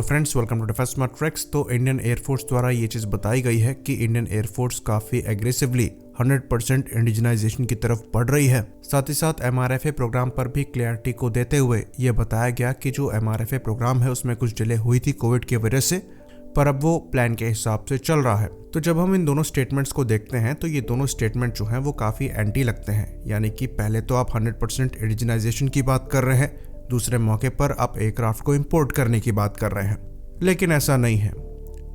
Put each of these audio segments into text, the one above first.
Friends, welcome to defence smart tracks. तो Indian air force द्वारा ये चीज़ बताई गई है कि इंडियन एयरफोर्स काफ़ी एग्रेसिवली 100% इंडिजनाइजेशन की तरफ बढ़ रही है। साथ ही साथ MRFA प्रोग्राम पर भी क्लैरिटी को देते हुए ये बताया गया कि जो MRFA प्रोग्राम है उसमें कुछ डिले हुई थी कोविड की वजह से, पर अब वो प्लान के हिसाब से चल रहा है। तो जब हम इन दोनों स्टेटमेंट्स को देखते हैं तो ये दोनों स्टेटमेंट जो हैं वो काफ़ी एंटी लगते हैं। यानी कि पहले तो आप 100% इंडिजनाइजेशन की बात कर रहे हैं, दूसरे मौके पर आप एयरक्राफ्ट को इंपोर्ट करने की बात कर रहे हैं, लेकिन ऐसा नहीं है।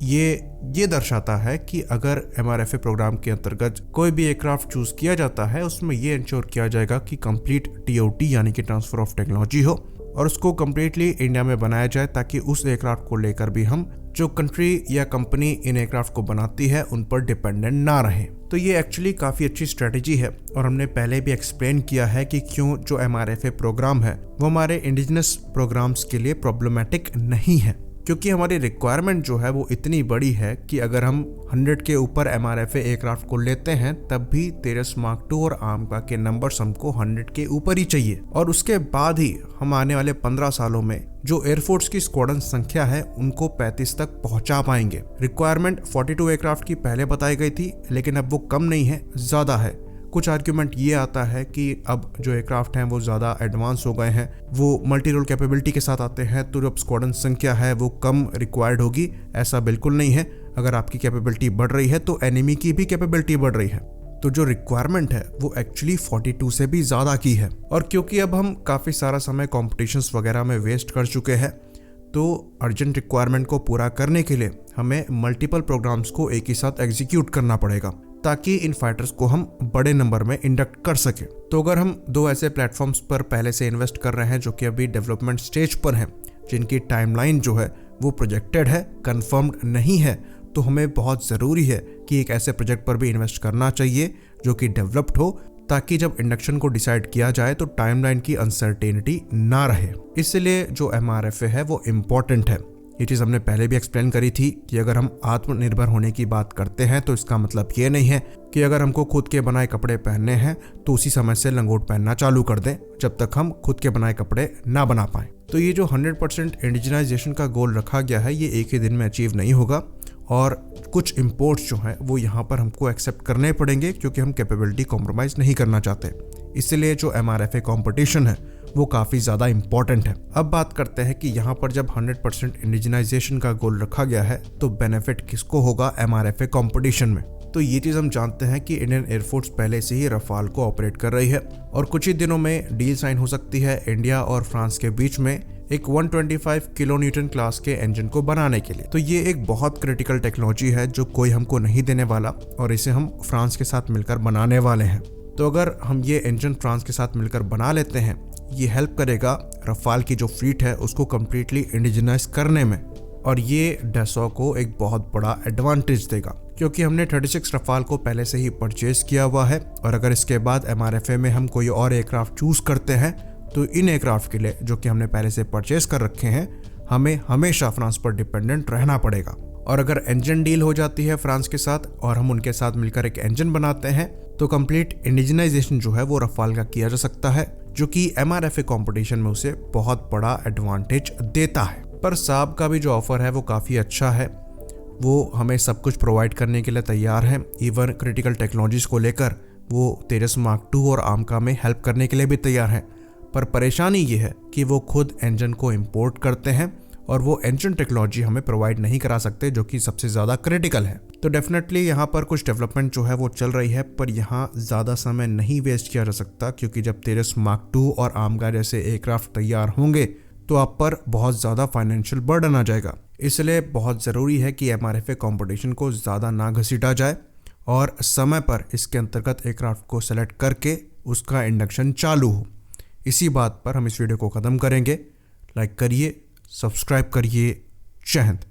ये दर्शाता है कि अगर MRFA प्रोग्राम के अंतर्गत कोई भी एयरक्राफ्ट चूज किया जाता है उसमें ये इंश्योर किया जाएगा कि कंप्लीट TOT यानी कि ट्रांसफर ऑफ टेक्नोलॉजी हो और उसको कम्प्लीटली इंडिया में बनाया जाए, ताकि उस एयरक्राफ्ट को लेकर भी हम जो कंट्री या कंपनी इन एयरक्राफ्ट को बनाती है उन पर डिपेंडेंट ना रहे। तो ये एक्चुअली काफ़ी अच्छी स्ट्रेटेजी है और हमने पहले भी एक्सप्लेन किया है कि क्यों जो MRFA प्रोग्राम है वो हमारे इंडिजिनस प्रोग्राम्स के लिए प्रॉब्लमैटिक नहीं है, क्योंकि हमारी रिक्वायरमेंट जो है वो इतनी बड़ी है कि अगर हम 100 के ऊपर MRFA एयरक्राफ्ट को लेते हैं तब भी तेजस मार्क 2 और आर्मका के नंबर्स हमको 100 के ऊपर ही चाहिए। और उसके बाद ही हम आने वाले 15 सालों में जो एयरफोर्स की स्क्वाड्रन संख्या है उनको 35 तक पहुंचा पाएंगे। रिक्वायरमेंट 42 एयरक्राफ्ट की पहले बताई गई थी, लेकिन अब वो कम नहीं है, ज़्यादा है। कुछ आर्ग्यूमेंट ये आता है कि अब जो एयरक्राफ्ट हैं वो ज़्यादा एडवांस हो गए हैं, वो मल्टी रोल कैपेबिलिटी के साथ आते हैं, तो जो स्क्वाड्रन संख्या है वो कम रिक्वायर्ड होगी। ऐसा बिल्कुल नहीं है। अगर आपकी कैपेबिलिटी बढ़ रही है तो एनिमी की भी कैपेबिलिटी बढ़ रही है। तो जो रिक्वायरमेंट है वो एक्चुअली 42 से भी ज़्यादा की है। और क्योंकि अब हम काफ़ी सारा समय कॉम्पिटिशन्स वगैरह में वेस्ट कर चुके हैं, तो अर्जेंट रिक्वायरमेंट को पूरा करने के लिए हमें मल्टीपल प्रोग्राम्स को एक ही साथ एग्जीक्यूट करना पड़ेगा, ताकि इन फाइटर्स को हम बड़े नंबर में इंडक्ट कर सके। तो अगर हम दो ऐसे प्लेटफॉर्म्स पर पहले से इन्वेस्ट कर रहे हैं जो कि अभी डेवलपमेंट स्टेज पर हैं, जिनकी टाइमलाइन जो है वो प्रोजेक्टेड है, कंफर्म्ड नहीं है, तो हमें बहुत ज़रूरी है कि एक ऐसे प्रोजेक्ट पर भी इन्वेस्ट करना चाहिए जो कि डेवलप्ड हो, ताकि जब इंडक्शन को डिसाइड किया जाए तो टाइमलाइन की अनसर्टेनिटी ना रहे। इसलिए जो MRFA है वो इम्पॉर्टेंट है। ये चीज़ हमने पहले भी एक्सप्लेन करी थी कि अगर हम आत्मनिर्भर होने की बात करते हैं तो इसका मतलब ये नहीं है कि अगर हमको खुद के बनाए कपड़े पहनने हैं तो उसी समय से लंगोट पहनना चालू कर दें जब तक हम खुद के बनाए कपड़े ना बना पाएं। तो ये जो 100% इंडिजिनाइजेशन का गोल रखा गया है ये एक ही दिन में अचीव नहीं होगा, और कुछ इम्पोर्ट्स जो हैं वो यहाँ पर हमको एक्सेप्ट करने पड़ेंगे, क्योंकि हम कैपेबिलिटी कॉम्प्रोमाइज़ नहीं करना चाहते। इसलिए जो MRFA कंपटीशन है वो काफ़ी ज़्यादा इम्पॉर्टेंट है। अब बात करते हैं कि यहाँ पर जब 100% इंडिजिनाइजेशन का गोल रखा गया है तो बेनिफिट किसको होगा MRFA कंपटीशन में। तो ये चीज़ हम जानते हैं कि इंडियन एयरफोर्स पहले से ही रफाल को ऑपरेट कर रही है और कुछ ही दिनों में डील साइन हो सकती है इंडिया और फ्रांस के बीच में एक 125 किलो न्यूटन क्लास के इंजन को बनाने के लिए। तो ये एक बहुत क्रिटिकल टेक्नोलॉजी है जो कोई हमको नहीं देने वाला, और इसे हम फ्रांस के साथ मिलकर बनाने वाले हैं। तो अगर हम ये इंजन फ्रांस के साथ मिलकर बना लेते हैं, ये हेल्प करेगा रफाल की जो फ्लीट है उसको कम्प्लीटली इंडिजिनाइज करने में, और ये डसॉ को एक बहुत बड़ा एडवांटेज देगा, क्योंकि हमने 36 रफाल को पहले से ही परचेज किया हुआ है। और अगर इसके बाद MRFA में हम कोई और एयरक्राफ्ट चूज करते हैं तो इन एयरक्राफ्ट के लिए जो कि हमने पहले से परचेज कर रखे हैं, हमें हमेशा फ्रांस पर डिपेंडेंट रहना पड़ेगा। और अगर इंजन डील हो जाती है फ्रांस के साथ और हम उनके साथ मिलकर एक इंजन बनाते हैं तो कंप्लीट इंडिजिनाइजेशन जो है वो रफाल का किया जा सकता है, जो कि MRFA कंपटीशन में उसे बहुत बड़ा एडवांटेज देता है। पर साब का भी जो ऑफर है वो काफ़ी अच्छा है, वो हमें सब कुछ प्रोवाइड करने के लिए तैयार है। इवन क्रिटिकल टेक्नोलॉजीज को लेकर वो तेजस मार्क 2 और आर्मका में हेल्प करने के लिए भी तैयार है। पर परेशानी ये है कि वो खुद इंजन को इंपोर्ट करते हैं और वो इंजन टेक्नोलॉजी हमें प्रोवाइड नहीं करा सकते, जो कि सबसे ज़्यादा क्रिटिकल है। तो डेफिनेटली यहाँ पर कुछ डेवलपमेंट जो है वो चल रही है, पर यहाँ ज़्यादा समय नहीं वेस्ट किया जा सकता, क्योंकि जब तेजस मार्क 2 और आर्मका जैसे एयरक्राफ्ट तैयार होंगे तो आप पर बहुत ज़्यादा फाइनेंशियल बर्डन आ जाएगा। इसलिए बहुत ज़रूरी है कि MRFA कंपटीशन को ज़्यादा ना घसीटा जाए और समय पर इसके अंतर्गत एयरक्राफ्ट को सेलेक्ट करके उसका इंडक्शन चालू हो। इसी बात पर हम इस वीडियो को ख़त्म करेंगे। लाइक करिए, सब्सक्राइब करिए। जय हिंद।